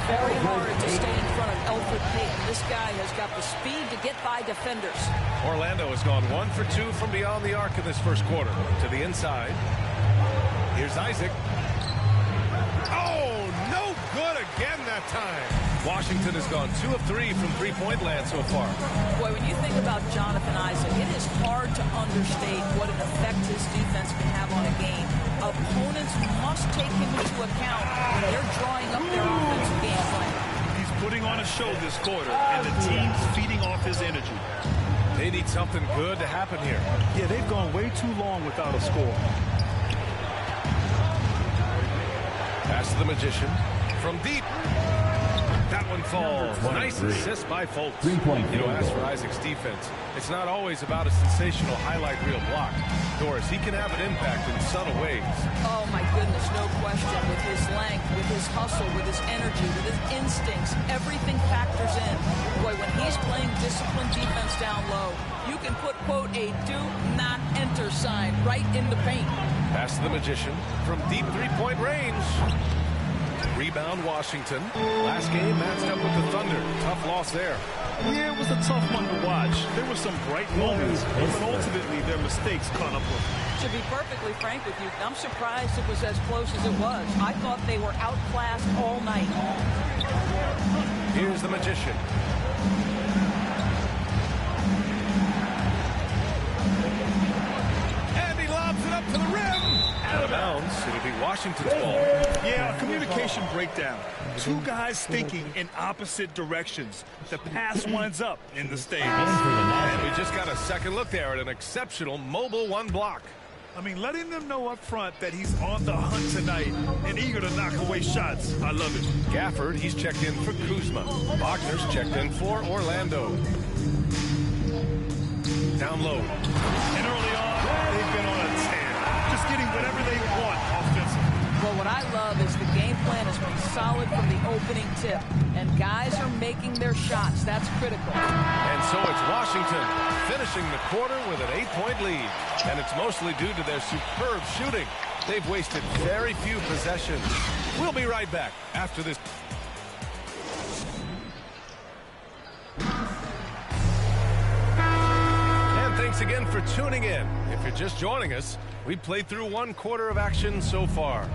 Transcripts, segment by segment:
very hard to stay in front of Elfrid Payton. This guy has got the speed to get by defenders. Orlando has gone 1 for 2 from beyond the arc in this first quarter. To the inside. Here's Isaac. Oh, no good again that time. Washington has gone 2 of 3 from three-point land so far. Boy, when you think about Jonathan Isaac, it is hard to understate what an effect his defense can have on a game. Opponents must take him into account when they're drawing up their offensive game plan. He's putting on a show this quarter, and the team's feeding off his energy. They need something good to happen here. Yeah, they've gone way too long without a score. Pass to the Magician from deep. That one falls. Nice assist by Fultz. You know, as for Isaac's defense, it's not always about a sensational highlight reel block. Doris, he can have an impact in subtle ways. Oh, my goodness, no question. With his length, with his hustle, with his energy, with his instincts, everything factors in. Boy, when he's playing disciplined defense down low, you can put, quote, a do not enter sign right in the paint. Pass to the Magician from deep three-point range. Rebound Washington. Last game matched up with the Thunder. Tough loss there. Yeah, it was a tough one to watch. There were some bright moments, but ultimately their mistakes caught up with them. To be perfectly frank with you, I'm surprised it was as close as it was. I thought they were outclassed all night. Here's the Magician. And he lobs it up to the rim. Out of bounds. It'll be Washington's ball. Yeah, communication breakdown. Two guys thinking in opposite directions. The pass winds up in the stands. And we just got a second look there at an exceptional mobile one block. I mean, letting them know up front that he's on the hunt tonight and eager to knock away shots. I love it. Gafford, he's checked in for Kuzma. Wagner's checked in for Orlando. Down low. And early on, they've been on a tear. Just getting whatever they want offensively. Well, what I love is the game plan has been solid from the opening tip, and guys are making their shots. That's critical. And so it's Washington finishing the quarter with an 8-point lead, and it's mostly due to their superb shooting. They've wasted very few possessions. We'll be right back after this. Thanks again for tuning in. If you're just joining us, we've played through 1 quarter of action so far.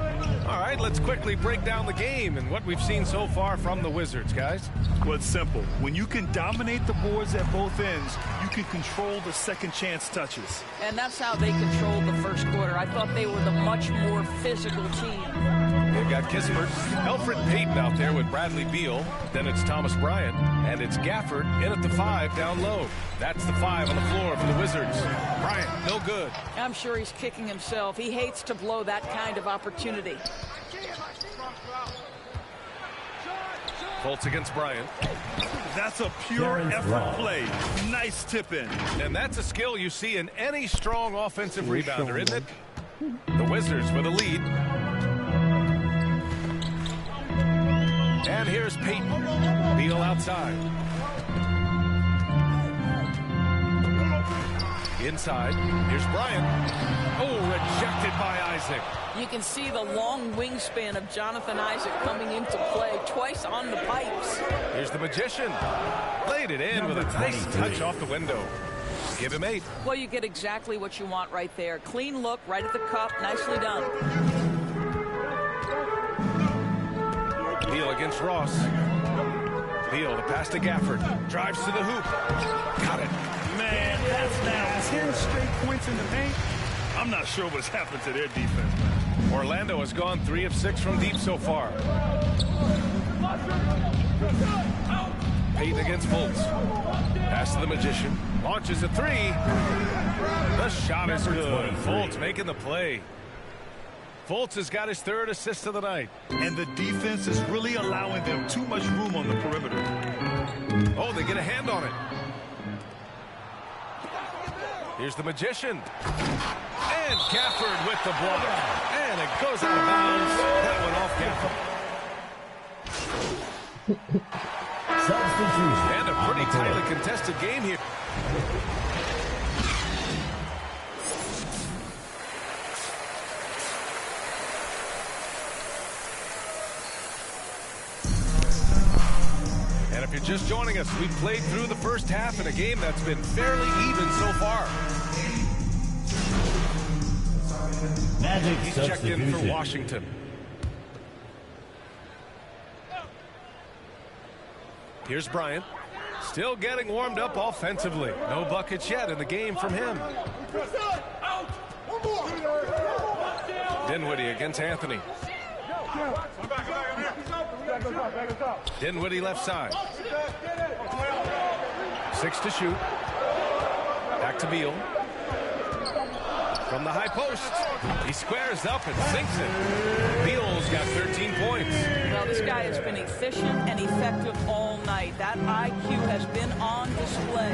All right, let's quickly break down the game and what we've seen so far from the Wizards, guys. Well, it's simple. When you can dominate the boards at both ends, you can control the second chance touches. And that's how they controlled the first quarter. I thought they were the much more physical team. They've got Kispert, Elfrid Payton out there with Bradley Beal. Then it's Thomas Bryant, and it's Gafford in at the 5 down low. That's the 5 on the floor for the Wizards. Bryant, no good. I'm sure he's kicking himself. He hates to blow that kind of opportunity. Fultz against Bryant. That's a pure effort play. Nice tip in. And that's a skill you see in any strong offensive rebounder, isn't it? The Wizards with a lead. And here's Payton. Beal outside. Inside. Here's Bryant. Oh, rejected by Isaac. You can see the long wingspan of Jonathan Isaac coming into play twice on the pipes. Here's the Magician. Laid it in with a nice touch off the window. Give him 8. Well, you get exactly what you want right there. Clean look, right at the cup. Nicely done. Beal against Ross. Beal, the pass to Gafford. Drives to the hoop. Got it. Man, that's now 10 straight points in the paint. I'm not sure what's happened to their defense, man. Orlando has gone 3 of 6 from deep so far. Payton against Fultz. Pass to the Magician. Launches a 3. The shot is good. Fultz making the play. Fultz has got his 3rd assist of the night. And the defense is really allowing them too much room on the perimeter. Oh, they get a hand on it. Here's the Magician. And Gafford with the block. And it goes out of bounds. That went off Gafford. Substitution. And a pretty tightly contested game here. If you're just joining us, we've played through the first half in a game that's been fairly even so far. He's checked in for Washington. Here's Bryant. Still getting warmed up offensively. No buckets yet in the game from him. Dinwiddie against Anthony. Dinwiddie left side. 6 to shoot. Back to Beal. From the high post. He squares up and sinks it. Beal's got 13 points. Well, this guy has been efficient and effective all night. That IQ has been on display.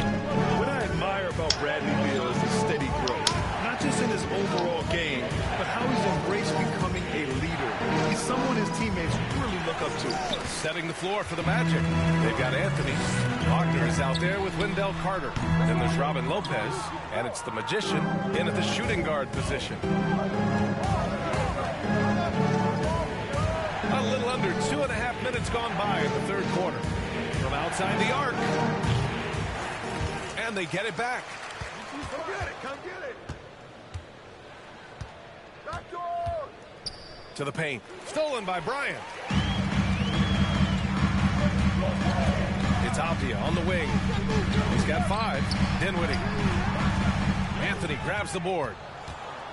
What I admire about Bradley Beal is his steady growth. Not just in his overall game, but how he's embraced becoming a leader. He's someone his teammates really look up to. Setting the floor for the Magic. They've got Anthony. Wagner is out there with Wendell Carter. Then there's Robin Lopez, and it's the Magician in at the shooting guard position. A little under 2.5 minutes gone by in the third quarter. From outside the arc. And they get it back. Come get it, come get it. To the paint. Stolen by Bryant. It's Avdia on the wing. He's got 5. Dinwiddie. Anthony grabs the board.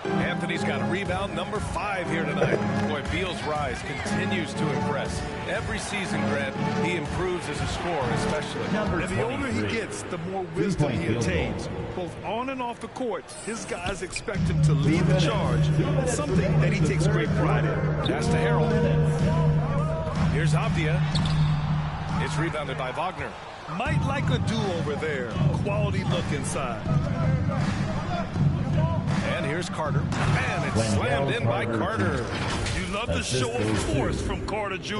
Anthony's got a rebound number 5 here tonight. Boy, Beal's rise continues to impress. Every season, Grant, he improves as a scorer, especially. And the older he gets, the more wisdom he attains. Both on and off the court, his guys expect him to lead the charge. It's something that he takes great pride in. Pass to Harold. Here's Avdia. It's rebounded by Wagner. Might like a do-over there. Quality look inside. And here's Carter. And it's slammed in by Carter. You love the show of force from Carter Jr.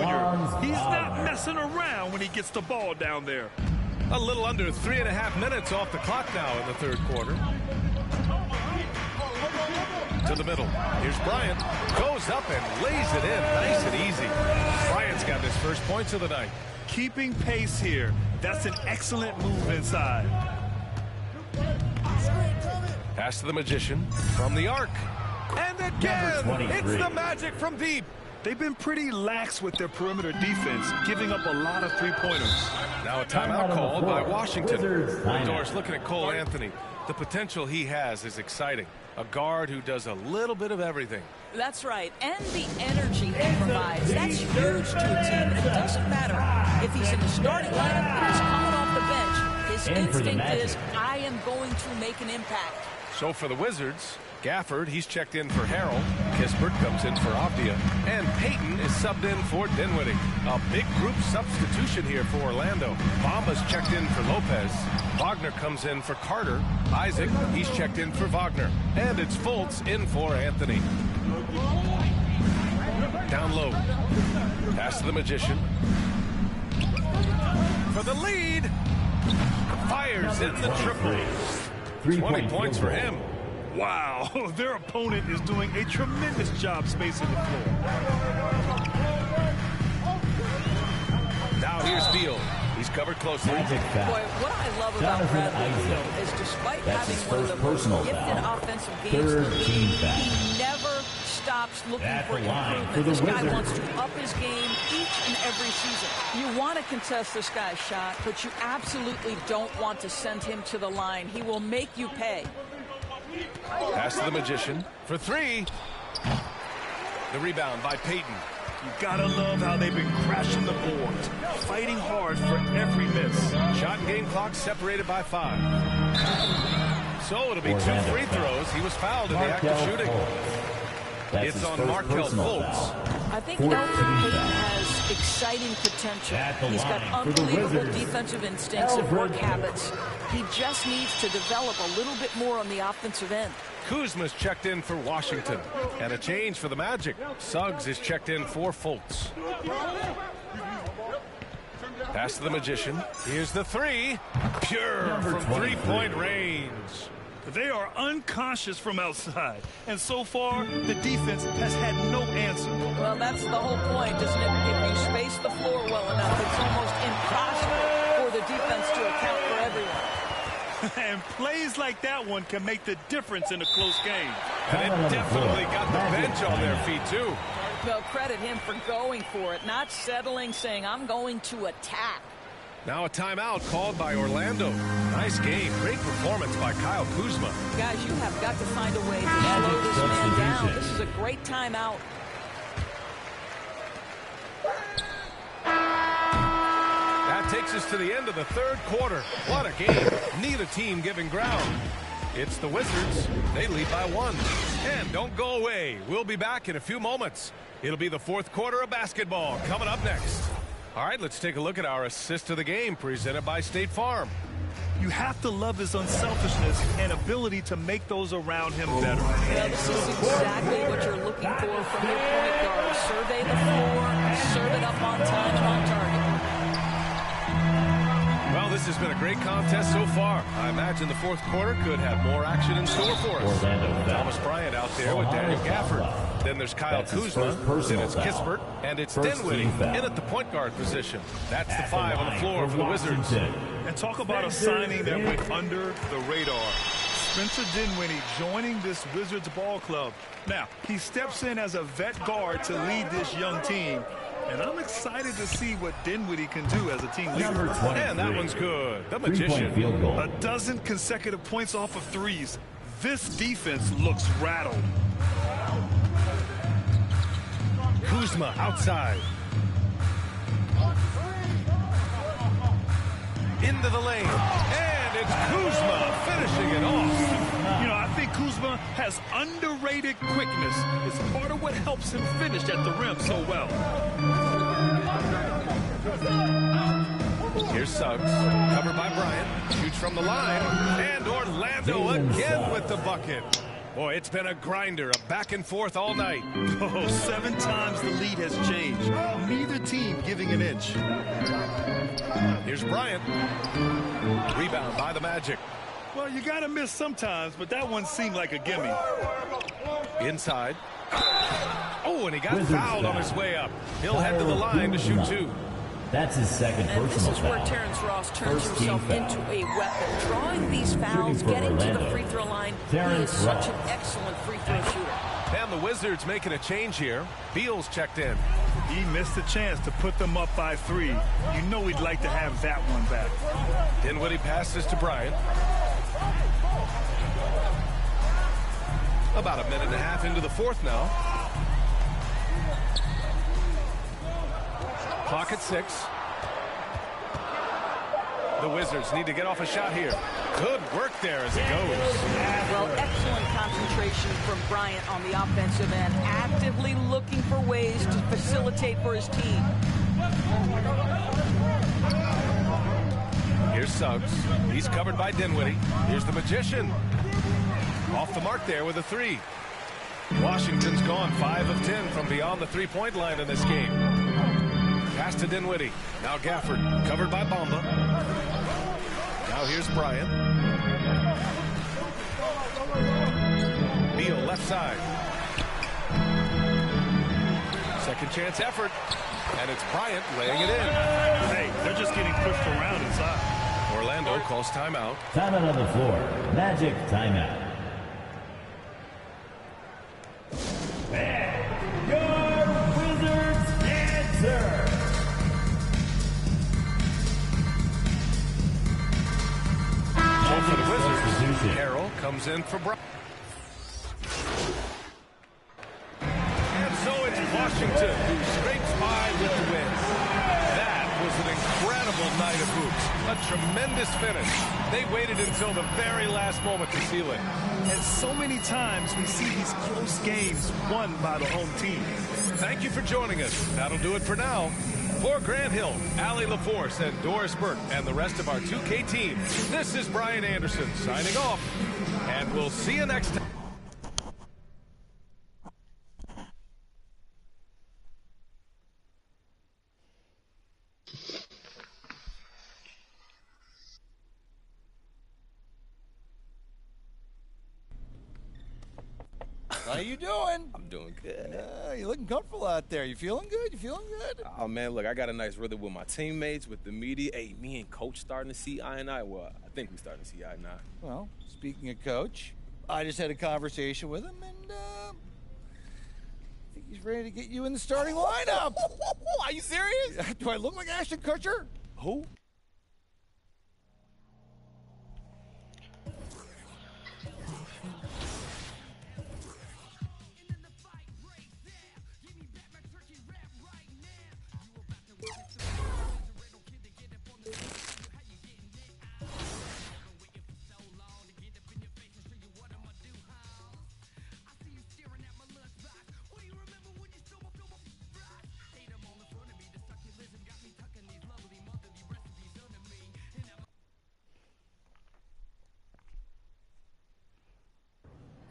He's not messing around when he gets the ball down there. A little under 3.5 minutes off the clock now in the third quarter. To the middle. Here's Bryant. Goes up and lays it in. Nice and easy. Bryant's got his first points of the night. Keeping pace here. That's an excellent move inside. Pass to the Magician from the arc. And again, it's the Magic from deep. They've been pretty lax with their perimeter defense, giving up a lot of three-pointers. Now a timeout called by Washington. Doris looking at Cole Anthony. The potential he has is exciting. A guard who does a little bit of everything. That's right. And the energy he provides. That's huge to a team. And it doesn't matter if he's in the starting lineup or he's coming off the bench. His instinct is, I am going to make an impact. So for the Wizards, Gafford, he's checked in for Harold. Kispert comes in for Avdia. And Payton is subbed in for Dinwiddie. A big group substitution here for Orlando. Bamba's checked in for Lopez. Wagner comes in for Carter. Isaac, he's checked in for Wagner. And it's Fultz in for Anthony. Down low. Pass to the Magician. For the lead. Fires in the triple. 20 points for him. Wow, their opponent is doing a tremendous job spacing the floor. Now here's Beal. He's covered closely. Boy, what I love about Bradley Beal is despite having one of the most gifted offensive games in the league, he never stops looking for improvement. This guy wants to up his game each and every season. You want to contest this guy's shot, but you absolutely don't want to send him to the line. He will make you pay. Pass to the Magician for 3. The rebound by Payton. You gotta love how they've been crashing the boards, fighting hard for every miss. Shot and game clock separated by 5. So it'll be 2 free throws. He was fouled in the act of shooting. It's on Markelle Fultz. I think Elfrid Payton has exciting potential. He's got unbelievable defensive instincts and work habits. He just needs to develop a little bit more on the offensive end. Kuzma's checked in for Washington. And a change for the Magic. Suggs is checked in for Fultz. Pass to the Magician. Here's the 3. Pure from three-point range. They are unconscious from outside, and so far, the defense has had no answer. Well, that's the whole point, isn't it? If you space the floor well enough, it's almost impossible Plays like that one can make the difference in a close game. And it definitely got the bench on their feet, too. Well, credit him for going for it, not settling, saying, I'm going to attack. Now a timeout called by Orlando. Nice game. Great performance by Kyle Kuzma. Guys, you have got to find a way to slow this man down. This is a great timeout. That takes us to the end of the third quarter. What a game. Neither team giving ground. It's the Wizards. They lead by 1. And don't go away. We'll be back in a few moments. It'll be the fourth quarter of basketball coming up next. All right, let's take a look at our assist of the game presented by State Farm. You have to love his unselfishness and ability to make those around him better. Well, this is exactly what you're looking for from your point guard. Survey the floor, serve it up on time and on target. Well, this has been a great contest so far. I imagine the fourth quarter could have more action in store for us. Thomas Bryant out there with Daniel Gafford. Then there's Kyle Kuzma. Then it's Kispert. And it's Dinwiddie in at the point guard position. That's the 5 on the floor for the Wizards. And talk about a signing that went under the radar. Spencer Dinwiddie joining this Wizards ball club. Now, he steps in as a vet guard to lead this young team. And I'm excited to see what Dinwiddie can do as a team leader. And that one's good. The magician. A dozen consecutive points off of threes. This defense looks rattled. Kuzma outside. Into the lane. And it's Kuzma finishing it off. You know, I think Kuzma has underrated quickness. It's part of what helps him finish at the rim so well. Here's Suggs, covered by Bryant, shoots from the line, and Orlando again with the bucket. Boy, it's been a grinder, a back and forth all night. Oh, 7 times the lead has changed. Neither team giving an inch. Here's Bryant. Rebound by the Magic. Well, you got to miss sometimes, but that one seemed like a gimme. Inside. Oh, and he got fouled on his way up. He'll head to the line to shoot 2. That's his second personal foul. And this is where Terrence Ross turns himself into a weapon. Drawing these fouls, getting to the free throw line. He is such an excellent free throw shooter. And the Wizards making a change here. Beal's checked in. He missed a chance to put them up by 3. You know he'd like to have that one back. Dinwiddie passes to Bryant. About a minute and a half into the fourth now. Clock at 6. The Wizards need to get off a shot here. Good work there as it goes. Well, excellent concentration from Bryant on the offensive end. Actively looking for ways to facilitate for his team. Here's Suggs. He's covered by Dinwiddie. Here's the magician. Off the mark there with a 3. Washington's gone 5 of 10 from beyond the three-point line in this game. Pass to Dinwiddie. Now Gafford, covered by Bamba. Now here's Bryant. Beal left side. Second chance effort. And it's Bryant laying it in. Hey, they're just getting pushed around inside. Orlando calls timeout. Timeout on the floor. Magic timeout. And your Wizards answer. So for the Wizards, Harrell comes in for Bryant. And so it's Washington who scrapes by with the win. That was an incredible night of hoops. A tremendous finish. They waited until the very last moment to seal it. And so many times we see these close games won by the home team. Thank you for joining us. That'll do it for now. For Grant Hill, Allie LaForce, and Doris Burke, and the rest of our 2K team, this is Brian Anderson signing off. And we'll see you next time. How you doing? I'm doing good. You looking comfortable out there. You feeling good? You feeling good? Oh, man, look, I got a nice rhythm with my teammates, with the media. Hey, me and Coach starting to see eye and eye. Well, I think we're starting to see eye and eye. Well, speaking of Coach, I just had a conversation with him, and I think he's ready to get you in the starting lineup. Are you serious? Do I look like Ashton Kutcher? Who?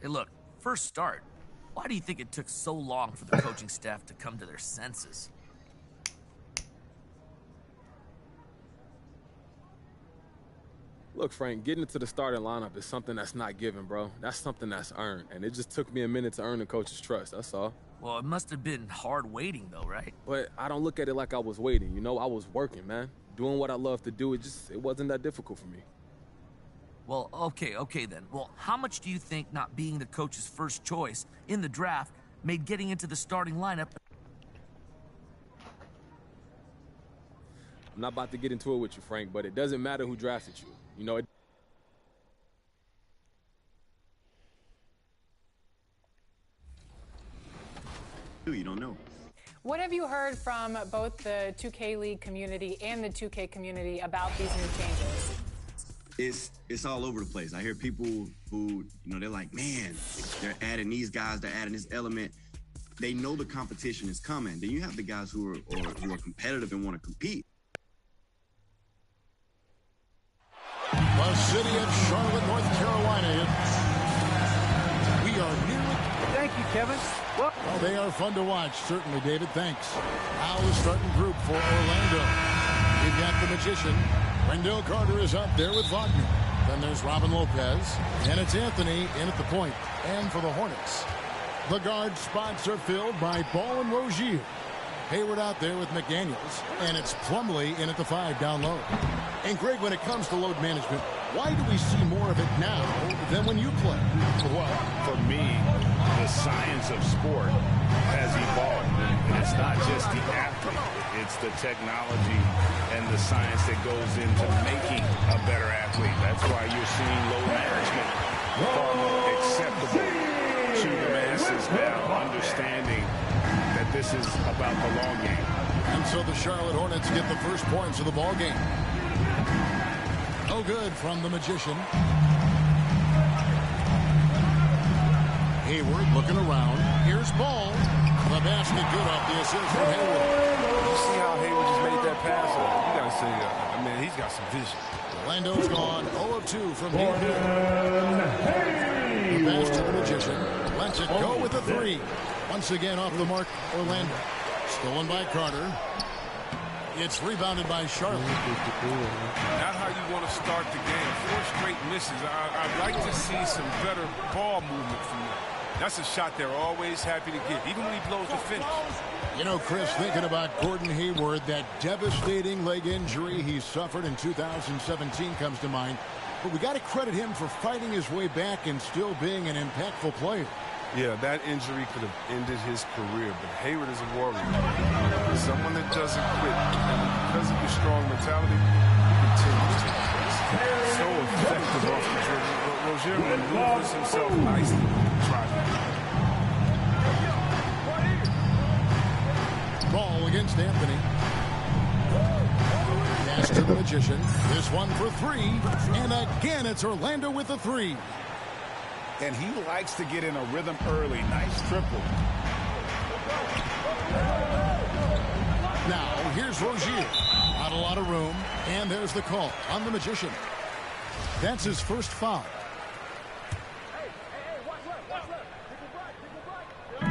Hey, look, first start. Why do you think it took so long for the coaching staff to come to their senses? Look, Frank, getting into the starting lineup is something that's not given, bro. That's something that's earned. And it just took me a minute to earn the coach's trust, that's all. Well, it must have been hard waiting, though, right? But I don't look at it like I was waiting, you know? I was working, man. Doing what I love to do, it wasn't that difficult for me. Well, okay then. Well, how much do you think not being the coach's first choice in the draft made getting into the starting lineup? I'm not about to get into it with you, Frank, but it doesn't matter who drafted you. You know, You don't know. What have you heard from both the 2K League community and the 2K community about these new changes? It's all over the place. I hear people who, they're like, man, they're adding these guys, they're adding this element. They know the competition is coming. Then you have the guys who are competitive and want to compete. The city of Charlotte, North Carolina. We are nearly... Thank you, Kevin. Well, they are fun to watch, certainly, David. Thanks. Now the starting group for Orlando. We've got the Magician. Wendell Carter is up there with Wagner. Then there's Robin Lopez. And it's Anthony in at the point. And for the Hornets, the guard spots are filled by Ball and Rozier. Hayward out there with McDaniels. And it's Plumlee in at the 5 down low. And Greg, when it comes to load management, why do we see more of it now than when you play? Well, for me, the science of sport has evolved. And it's not just the athlete. It's the technology and the science that goes into making a better athlete. That's why you're seeing load management far more acceptable to the masses now, understanding that this is about the long game. And so the Charlotte Hornets get the first points of the ball game. No good from the Magician. Hayward looking around. Here's Ball. The basket good off the assist from Hayward. You see how Hayward just made that pass? You got to say, he's got some vision. Orlando's gone 0 of 2 from deep. The pass to the Magician. Lets it go with a 3. Once again off the mark, Orlando. Stolen by Carter. It's rebounded by Charlotte. Not how you want to start the game. 4 straight misses. I'd like to see some better ball movement from them. That's a shot they're always happy to get, even when he blows the finish. You know, Chris, thinking about Gordon Hayward, that devastating leg injury he suffered in 2017 comes to mind. But we got to credit him for fighting his way back and still being an impactful player. Yeah, that injury could have ended his career, but Hayward is a warrior. Someone that doesn't quit. And because of his strong mentality, he continues to impress. So effective off the dribble. Rozier maneuvers himself nicely. Ball against Anthony. Pass to the Magician. This one for 3. And again, it's Orlando with the 3. And he likes to get in a rhythm early. Nice triple. Now, here's Rozier. Not a lot of room. And there's the call on the Magician. That's his first foul.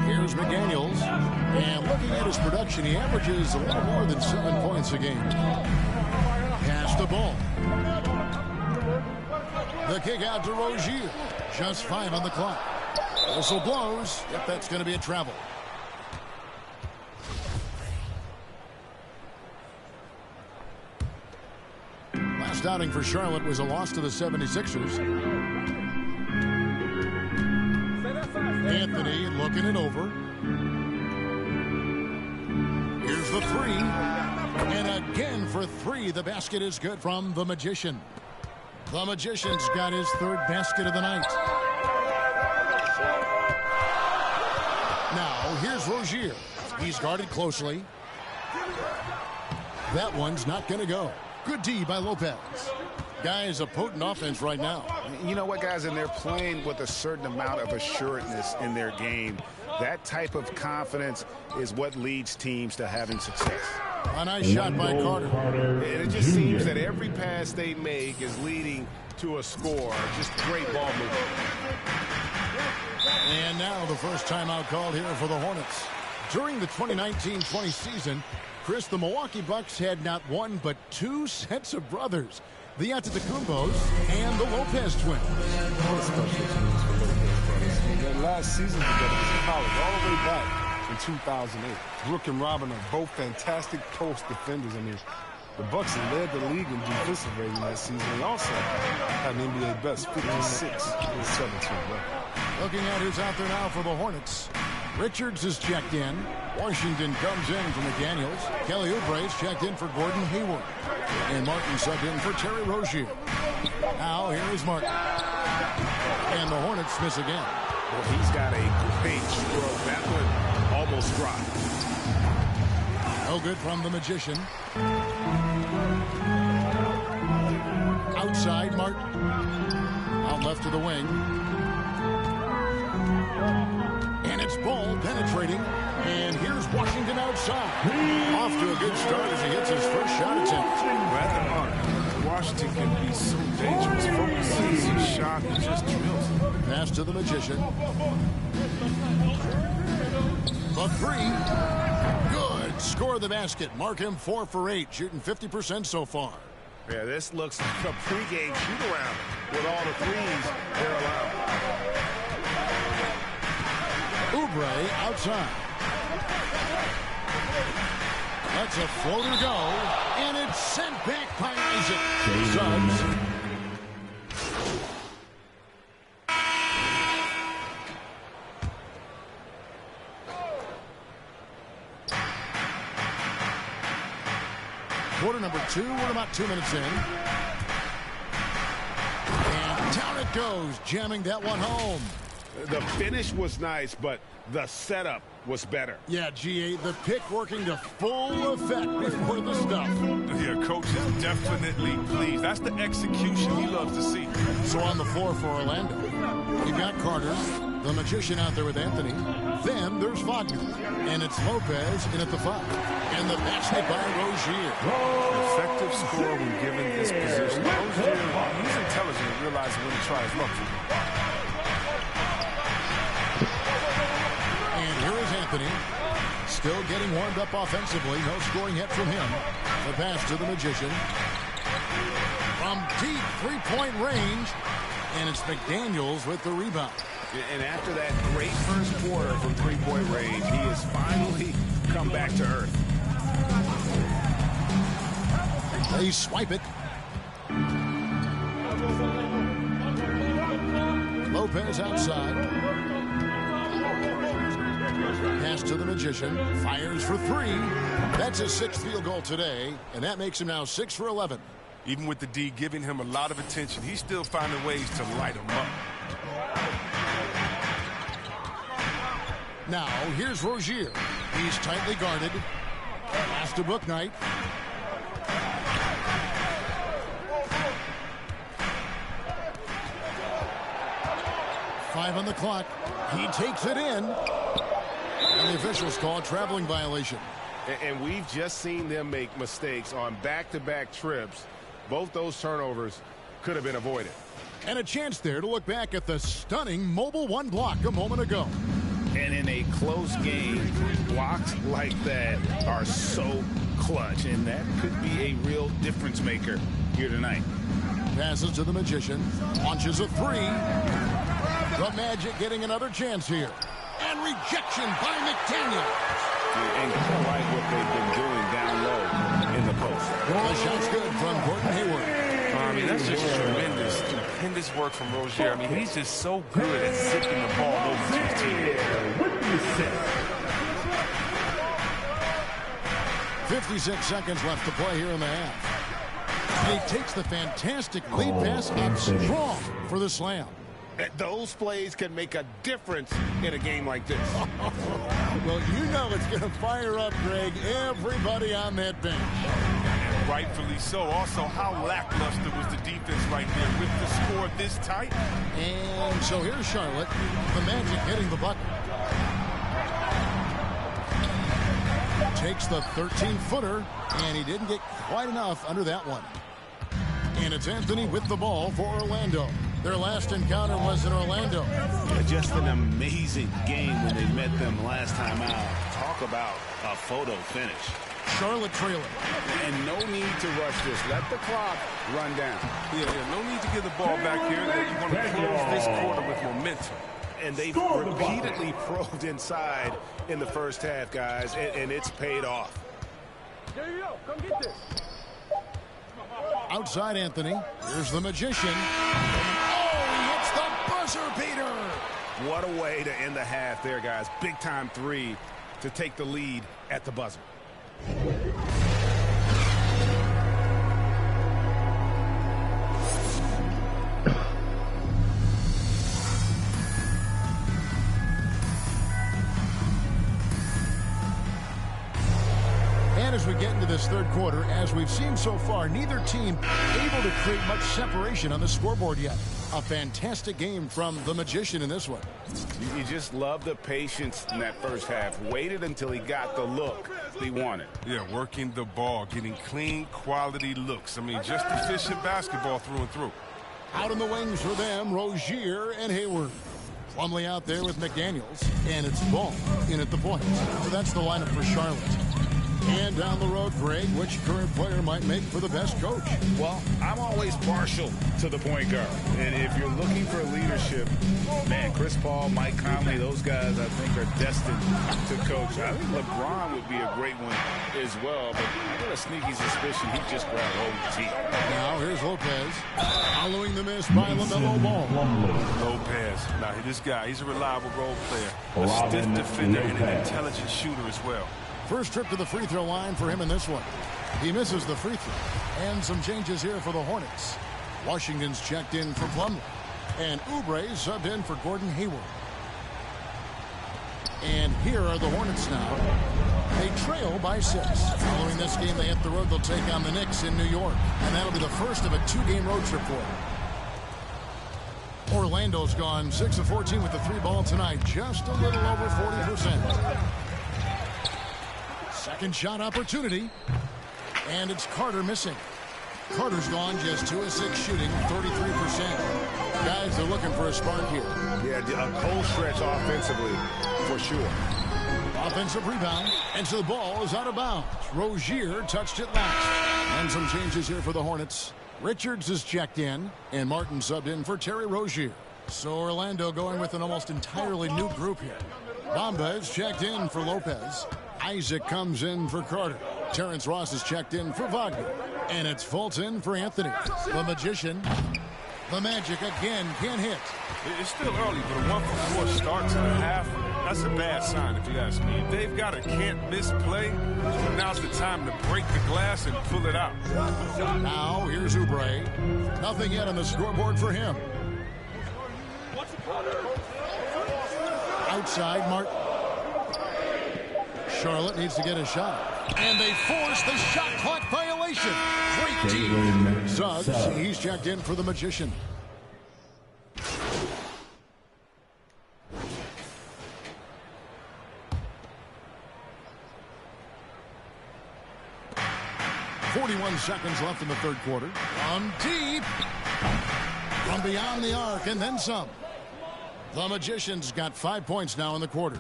Here's McDaniels. And looking at his production, he averages a little more than 7 points a game. Pass the ball. The kick out to Rozier. Just 5 on the clock. Whistle blows. Yep, that's going to be a travel. Last outing for Charlotte was a loss to the 76ers. Anthony looking it over. Here's the three. And again for three. The basket is good from the Magician. The Magician's got his third basket of the night. Now, here's Rozier. He's guarded closely. That one's not going to go. Good D by Lopez. Guys, a potent offense right now. You know what, guys? And they're playing with a certain amount of assuredness in their game. That type of confidence is what leads teams to having success. A nice shot by Carter. And it just seems that every pass they make is leading to a score. Just great ball movement. And now the first timeout called here for the Hornets. During the 2019-20 season, Chris, the Milwaukee Bucks had not one but two sets of brothers. The Antetokounmpos and the Lopez twins. Their last season together was in college, all the way back in 2008. Brooke and Robin are both fantastic post defenders. I mean, the Bucks led the league in defensive rating that season. They also had an NBA best 56 in 17. Looking at who's out there now for the Hornets. Richards is checked in. Washington comes in for McDaniels. Kelly Oubre's checked in for Gordon Hayward. And Martin subbed in for Terry Rozier. Now here is Martin. And the Hornets miss again. Well, he's got a great stroke. That one almost dropped. No good from the Magician. Outside, Martin. Out left to the wing. And it's Ball penetrating. And here's Washington outside. Off to a good start as he hits his first shot attempt. At the mark, Washington can be so dangerous. Focuses his shot and just drills. Pass to the Magician. The three. Good. Score the basket. Mark him 4 for 8. Shooting 50% so far. Yeah, this looks like a pregame shoot-around with all the threes they're allowed. Oubre outside. Lets a floater go, and it's sent back by Isaac. Suggs. Quarter number 2, we're about 2 minutes in. And down it goes, jamming that one home. The finish was nice, but the setup was better. Yeah, GA, the pick working to full effect before the stuff. Yeah, coach is definitely pleased. That's the execution he loves to see. So on the floor for Orlando, you've got Carter, the Magician out there with Anthony. Then there's Wagner, and it's Lopez in at the 5. And the basket by Rozier. Effective score when given this position. Rozier, he's intelligent and realizes when to try his luck. And here is Anthony, still getting warmed up offensively. No scoring hit from him. The pass to the Magician. From deep three-point range, and it's McDaniels with the rebound. And after that great first quarter from three-point range, he has finally come back to earth. They swipe it. Lopez outside. Pass to the Magician. Fires for 3. That's his 6th field goal today, and that makes him now 6 for 11. Even with the D giving him a lot of attention, he's still finding ways to light him up. Now, here's Rozier. He's tightly guarded. Pass to Bouknight. Five on the clock. He takes it in. And the officials call a traveling violation. And we've just seen them make mistakes on back-to-back trips. Both those turnovers could have been avoided. And a chance there to look back at the stunning mobile 1 block a moment ago. And in a close game, blocks like that are so clutch, and that could be a real difference maker here tonight. Passes to the Magician. Launches a 3. The Magic getting another chance here. And rejection by McDaniel. And kind of like what they've been doing down low in the post. The shot's good from Gordon Hayward. I mean, that's just stupendous work from Rozier. I mean, he's just so good at zipping the ball over to his team. 56 seconds left to play here in the half. And he takes the fantastic lead pass and strong for the slam. Those plays can make a difference in a game like this. Well, you know it's going to fire up, Greg, everybody on that bench. And rightfully so. Also, how lackluster was the defense right there with the score this tight? And so here's Charlotte, the Magic hitting the bucket. Takes the 13-footer, and he didn't get quite enough under that one. And it's Anthony with the ball for Orlando. Their last encounter was in Orlando. Just an amazing game when they met them last time out. Talk about a photo finish. Charlotte trailing. And no need to rush this. Let the clock run down. Yeah, no need to give the ball back here. You want to close this quarter with momentum. And they've repeatedly probed inside in the first half, guys, and it's paid off. There you go. Come get this. Outside Anthony. Here's the magician. Oh, he hits the buzzer beater. What a way to end the half there, guys. Big time three to take the lead at the buzzer. And as we get into this third quarter, as we've seen so far, neither team able to create much separation on the scoreboard yet. A fantastic game from the magician in this one. You just love the patience in that first half. Waited until he got the look he wanted. Yeah, working the ball, getting clean, quality looks. I mean, just efficient basketball through and through. Out on the wings for them, Rozier and Hayward. Plumlee out there with McDaniels, and it's Ball in at the point. So that's the lineup for Charlotte. And down the road, Greg, which current player might make for the best coach? Well, I'm always partial to the point guard. And if you're looking for leadership, man, Chris Paul, Mike Conley, those guys I think are destined to coach. I think LeBron would be a great one as well, but I've got a sneaky suspicion he just grabbed hold of the team. Now here's Lopez, following the miss by LaMelo Ball. Lopez, now this guy, he's a reliable role player, a stiff defender and an intelligent shooter as well. First trip to the free throw line for him in this one. He misses the free throw. And some changes here for the Hornets. Washington's checked in for Plumlee. And Oubre subbed in for Gordon Hayward. And here are the Hornets now. They trail by 6. Following this game, they hit the road. They'll take on the Knicks in New York. And that'll be the first of a 2-game road trip for them. Orlando's gone 6 of 14 with the 3-ball tonight. Just a little over 40%. Second shot opportunity. And it's Carter missing. Carter's gone just 2 of 6 shooting, 33%. Guys, they're looking for a spark here. Yeah, a cold stretch offensively, for sure. Offensive rebound, and so the ball is out of bounds. Rozier touched it last. And some changes here for the Hornets. Richards is checked in, and Martin subbed in for Terry Rozier. So Orlando going with an almost entirely new group here. Bamba is checked in for Lopez. Isaac comes in for Carter. Terrence Ross is checked in for Wagner. And it's Fulton for Anthony. The magician. The Magic again can't hit. It's still early, but a 1-for-4 start to the half, that's a bad sign if you ask me. If they've got a can't-miss play, now's the time to break the glass and pull it out. Now here's Oubre. Nothing yet on the scoreboard for him. Outside, Martin. Charlotte needs to get a shot. And they force the shot clock violation. Great team. Suggs, he's checked in for the magician. .41 seconds left in the third quarter. From deep. From beyond the arc and then some. The magician's got 5 points now in the quarter.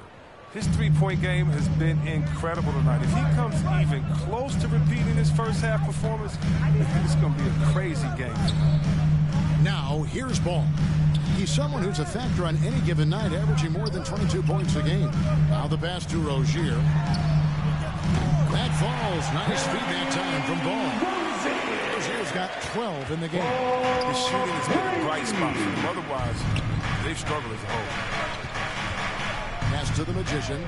His three-point game has been incredible tonight. If he comes even close to repeating his first half performance, it's going to be a crazy game. Now, here's Ball. He He's someone who's a factor on any given night, averaging more than 22 points a game. Now the pass to Rozier. That falls. Nice feed that time from Ball. Rozier's got 12 in the game. His shooting has been a bright spot for them. Otherwise, they've struggled as a whole. Pass to the Magician.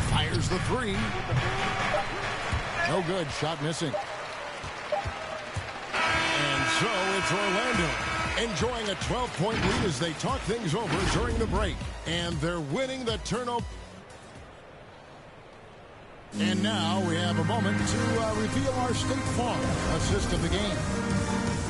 Fires the three. No good. Shot missing. And so it's Orlando enjoying a 12-point lead as they talk things over during the break. And they're winning the turnover. And now we have a moment to reveal our State Farm assist of the game.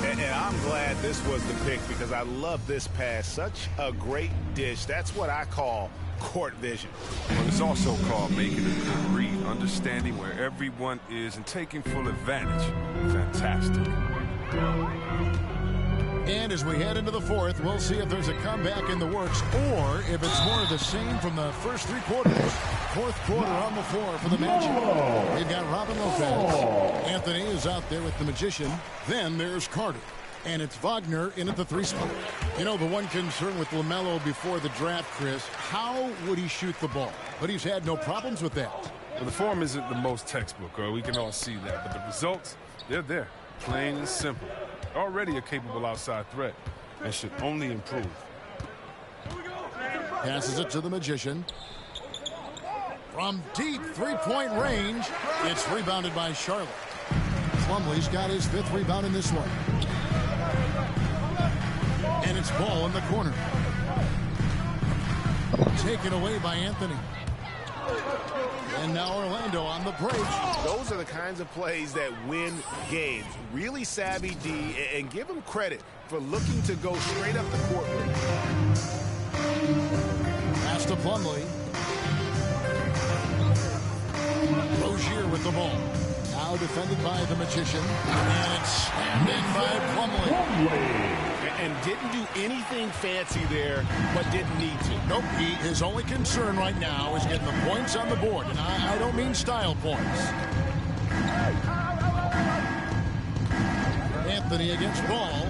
And I'm glad this was the pick because I love this pass. Such a great dish. That's what I call court vision. Well, it's also called making a good read, understanding where everyone is and taking full advantage. Fantastic. And as we head into the fourth, we'll see if there's a comeback in the works or if it's more of the same from the first three quarters. Fourth quarter on the floor for the Magic. We've got Robin Lopez. Anthony is out there with the Magician. Then there's Carter. And it's Wagner in at the three spot. You know, the one concern with LaMelo before the draft, Chris, how would he shoot the ball? But he's had no problems with that. Well, the form isn't the most textbook, we can all see that. But the results, they're there. Plain and simple. Already a capable outside threat and should only improve. Passes it to the Magician. From deep three-point range, it's rebounded by Charlotte. Plumlee's got his fifth rebound in this one. And it's Ball in the corner. Taken away by Anthony. And now Orlando on the break. Those are the kinds of plays that win games. Really savvy D, and give him credit for looking to go straight up the court. Pass to Plumlee. Rozier with the ball. Now defended by the Magician. And it's slammed in by Plumlee. And didn't do anything fancy there, but didn't need to. Nope, his only concern right now is getting the points on the board. And I don't mean style points. Anthony against Ball.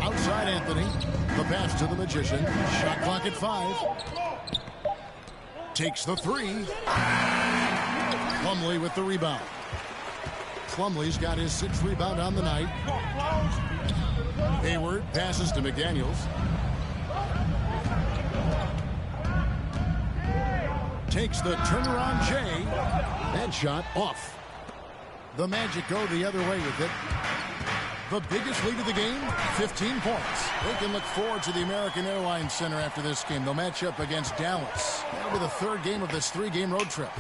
Outside Anthony. The pass to the Magician. Shot clock at 5. Takes the three. Plumlee with the rebound. Plumlee's got his 6th rebound on the night. Hayward passes to McDaniels. Takes the turnaround J. That shot off. The Magic go the other way with it. The biggest lead of the game, 15 points. They can look forward to the American Airlines Center after this game. They'll match up against Dallas. That'll be the 3rd game of this 3-game road trip.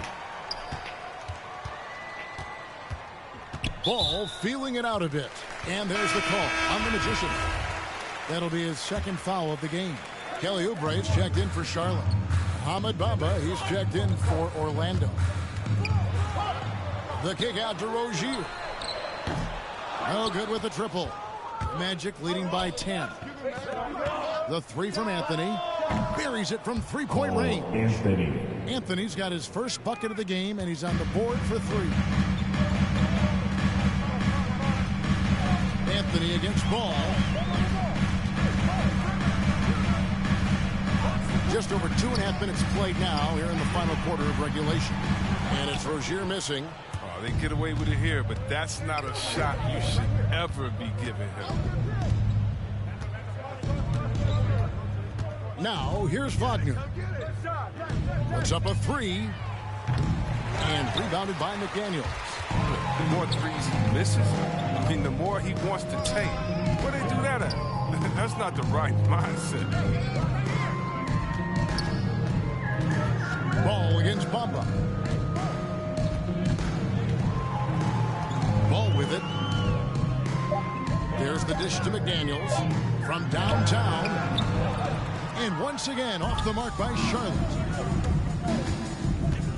Ball feeling it out a bit. And there's the call on the Magician. That'll be his 2nd foul of the game. Kelly Oubre's checked in for Charlotte. Ahmed Bamba, he's checked in for Orlando. The kick out to Rozier. No good with the triple. Magic leading by 10. The three from Anthony. Buries it from three-point range. Anthony's got his first bucket of the game, and he's on the board for 3. Anthony against Ball. Just over 2.5 minutes played now here in the final quarter of regulation. And it's Rozier missing. Oh, they get away with it here, but that's not a shot you should ever be giving him. Now, here's Wagner. Puts up a 3. And rebounded by McDaniels. The more threes he misses, I mean, the more he wants to take. Where they do that at? That's not the right mindset. Ball against Bamba. Ball with it. There's the dish to McDaniels from downtown. And once again, off the mark by Charlotte.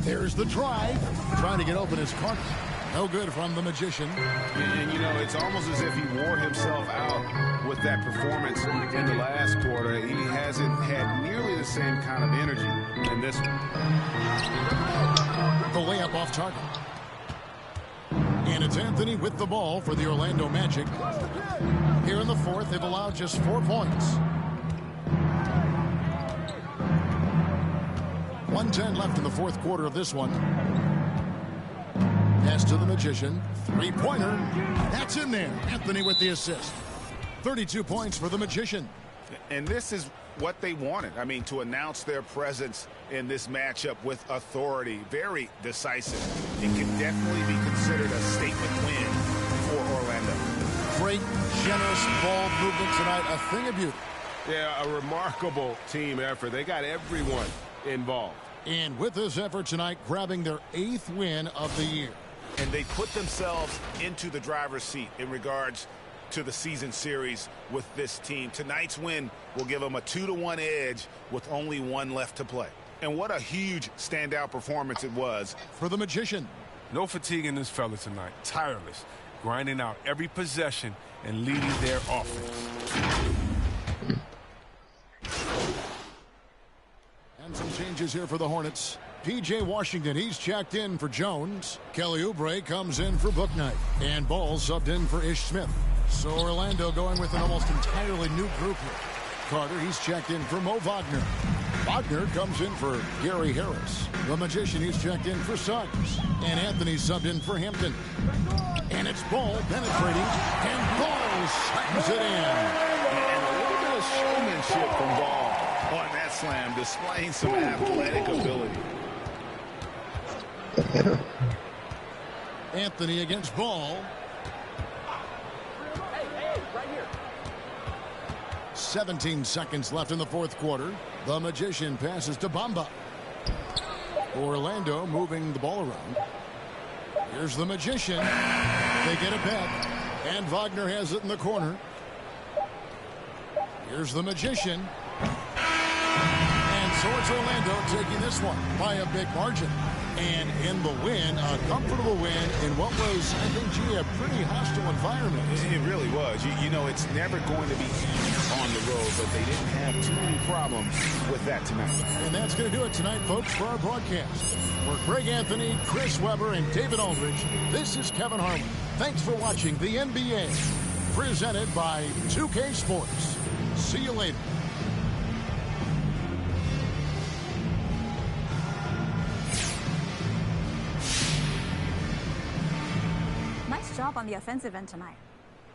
There's the drive. Trying to get open his Carter. No good from the Magician. And, you know, it's almost as if he wore himself out with that performance in the last quarter. He hasn't had nearly the same kind of energy in this one. The layup off target. And it's Anthony with the ball for the Orlando Magic. Here in the fourth, they've allowed just 4 points. 1:10 left in the fourth quarter of this one. Pass to the Magician. Three-pointer. That's in there. Anthony with the assist. 32 points for the Magician. And this is what they wanted. I mean, to announce their presence in this matchup with authority. Very decisive. It can definitely be considered a statement win for Orlando. Great, generous ball movement tonight. A thing of beauty. Yeah, a remarkable team effort. They got everyone involved. And with this effort tonight, grabbing their 8th win of the year. And they put themselves into the driver's seat in regards to the season series with this team. Tonight's win will give them a 2-1 edge with only 1 left to play. And what a huge standout performance it was for the Magician. No fatigue in this fella tonight. Tireless, grinding out every possession and leading their offense. And some changes here for the Hornets. P.J. Washington, he's checked in for Jones. Kelly Oubre comes in for Bouknight. And Ball subbed in for Ish Smith. So Orlando going with an almost entirely new group here. Carter, he's checked in for Mo Wagner. Wagner comes in for Gary Harris. The Magician, he's checked in for Suggs. And Anthony subbed in for Hampton. And it's Ball penetrating. And Ball slams it in. And a little bit of showmanship from Ball on that slam, displaying some athletic ability. Anthony against Ball. 17 seconds left in the fourth quarter. The Magician passes to Bamba. Orlando moving the ball around. Here's the Magician. They get it back. And Wagner has it in the corner. Here's the Magician. And so it's Orlando taking this one by a big margin. And in the win, a comfortable win in what was, I think, a pretty hostile environment. It really was. You know, it's never going to be easy on the road, but they didn't have too many problems with that tonight. And that's going to do it tonight, folks, for our broadcast. For Greg Anthony, Chris Webber, and David Aldridge, this is Kevin Harlan. Thanks for watching the NBA, presented by 2K Sports. See you later. Job on the offensive end tonight.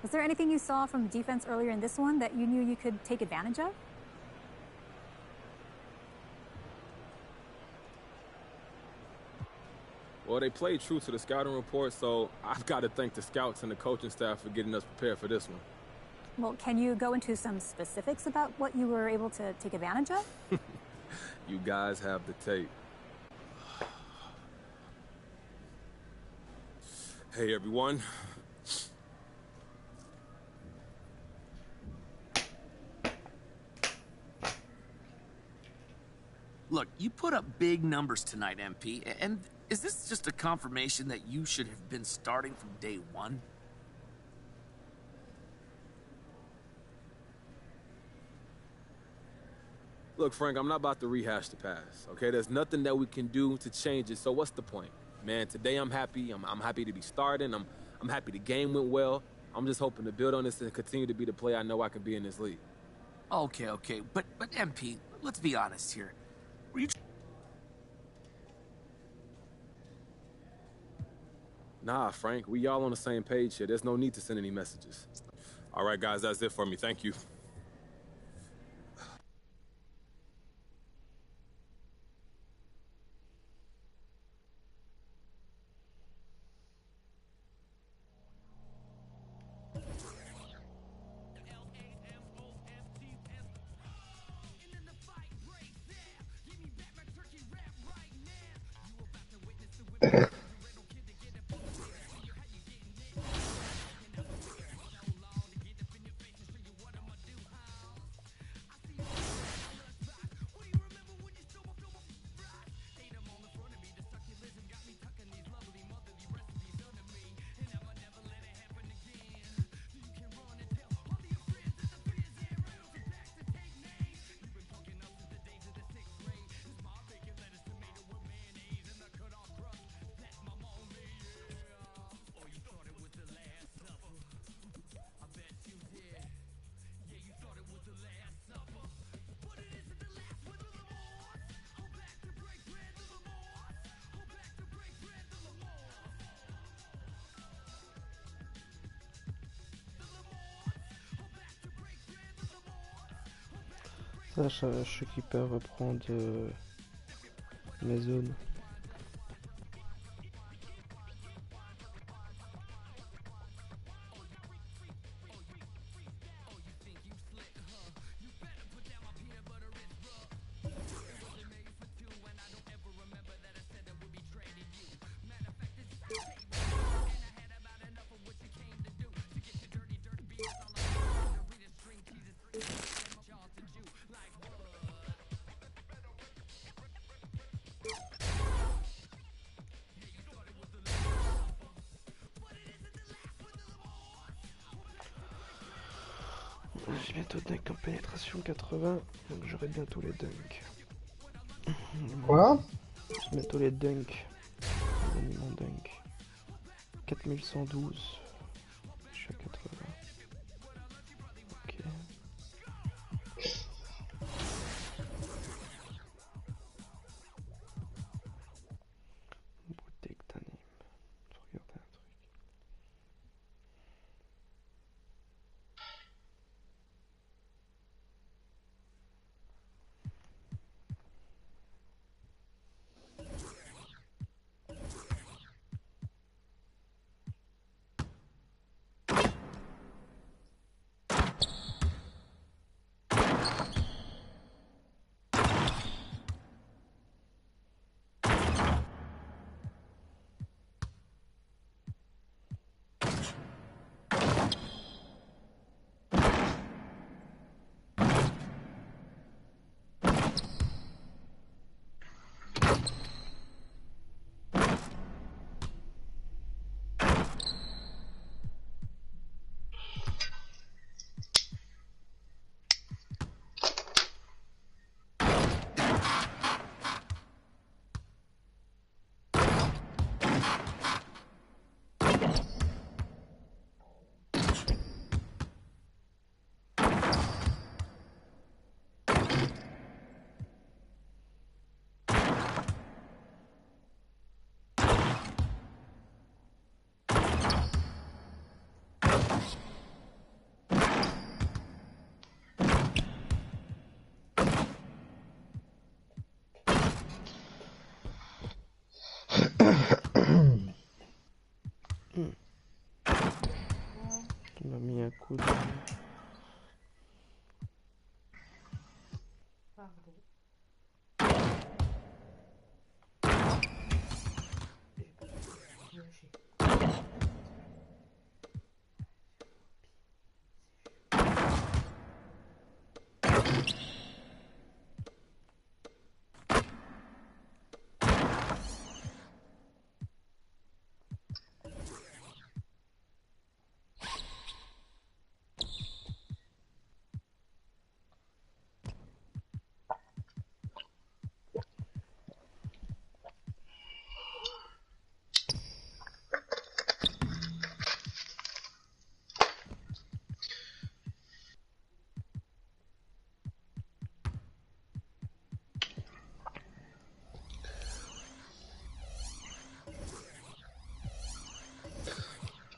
Was there anything you saw from defense earlier in this one that you knew you could take advantage of? Well, they played true to the scouting report, so I've got to thank the scouts and the coaching staff for getting us prepared for this one. Well, can you go into some specifics about what you were able to take advantage of? You guys have the tape. Hey, everyone. Look, you put up big numbers tonight, MP, and is this just a confirmation that you should have been starting from day one? Look, Frank, I'm not about to rehash the past, okay? There's nothing that we can do to change it, so what's the point? Man, today I'm happy. I'm happy to be starting. I'm happy the game went well. I'm just hoping to build on this and continue to be the player I know I can be in this league. Okay. But MP, let's be honest here. Were you... Nah, Frank, we all on the same page here. There's no need to send any messages. All right, guys, that's it for me. Thank you. Ça, je suis qui peut reprendre mes zones. J'ai bientôt dunk en pénétration 80, donc j'aurai bientôt les dunks. Quoi? J'ai bientôt les dunks. J'ai mon dunk. 4112. Je suis à 80. Ok. Boutique d'anime. Je vais regarder un truc. Il m'a mis un coup de...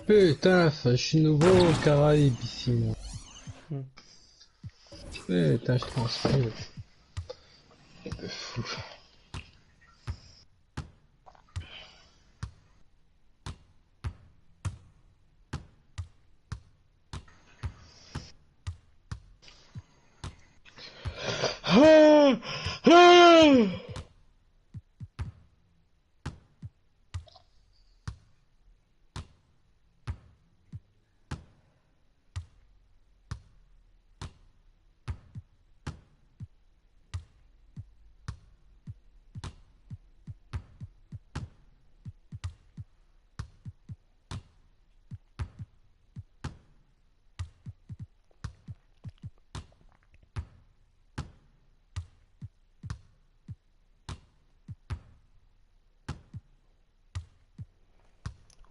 Putain, je suis nouveau aux Caraïbes ici, moi. Putain, je transpire. Fou. Ah, ah.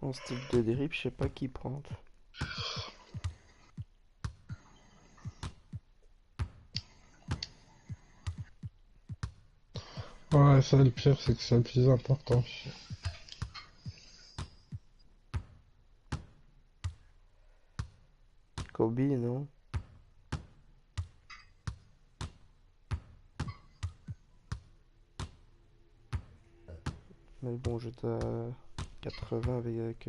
En style de drip, je sais pas qui prendre. Ouais, ça le pire, c'est que c'est le plus important. Kobe, non? Mais bon, j'étais à 80 avec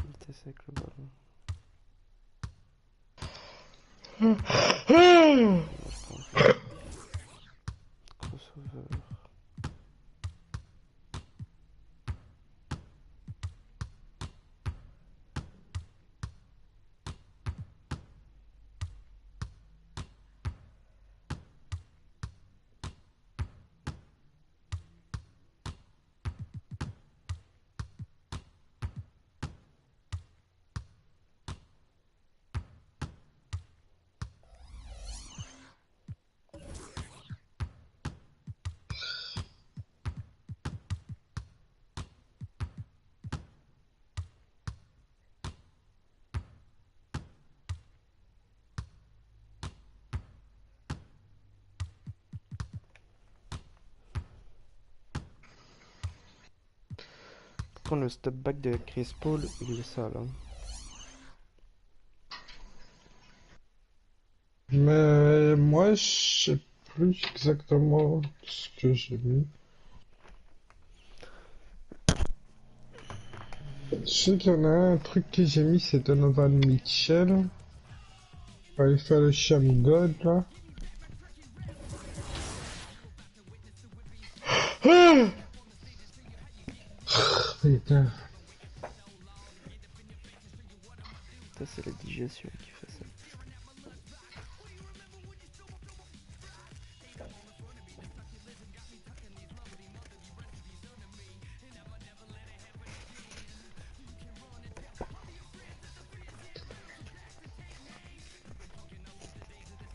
vitesse avec le ballon. Crossover. Quand le step back de Chris Paul, il est sale. Hein. Mais moi, je sais plus exactement ce que j'ai mis. Je sais qu'il y en a un truc que j'ai mis, c'est Donovan Mitchell. Fallait faire le Sham God là. Ah putain. Ça, c'est la digestion qui fait ça.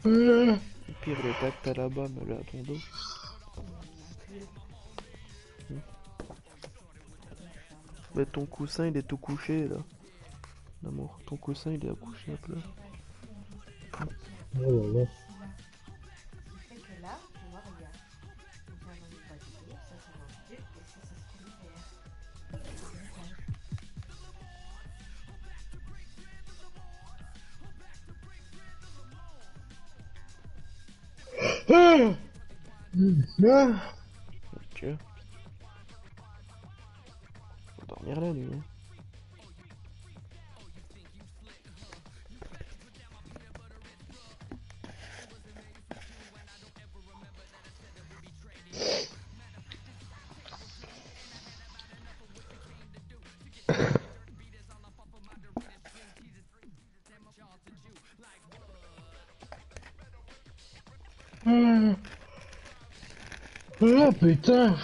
Le pire, le tas que t'as là-bas, mais là, à ton dos. Mais ton coussin, il est tout couché, là. D'amour, ton coussin, il est accouché, hop là. Oh là là. Ah Ok. Faut dormir la nuit. Hein. Ah putain.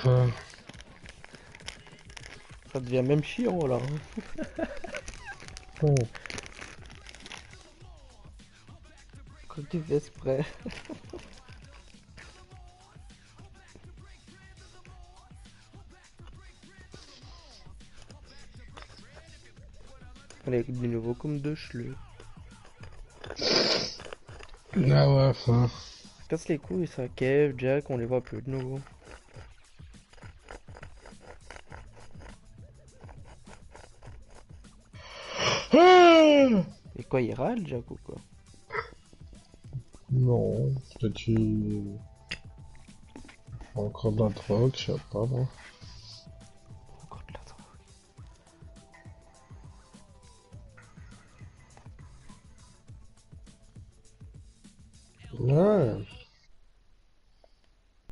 Ça devient même chiant là. Oh. Quand tu fais exprès. Allez, du nouveau comme deux cheleux. Ah ouais, enfin. Casse les couilles ça, Kev, Jack, on les voit plus de nouveau. Et quoi, il râle, Jack, ou quoi? Non, peut-être qu'il... Encore de la drogue, je sais pas moi. Encore de la drogue. Ouais.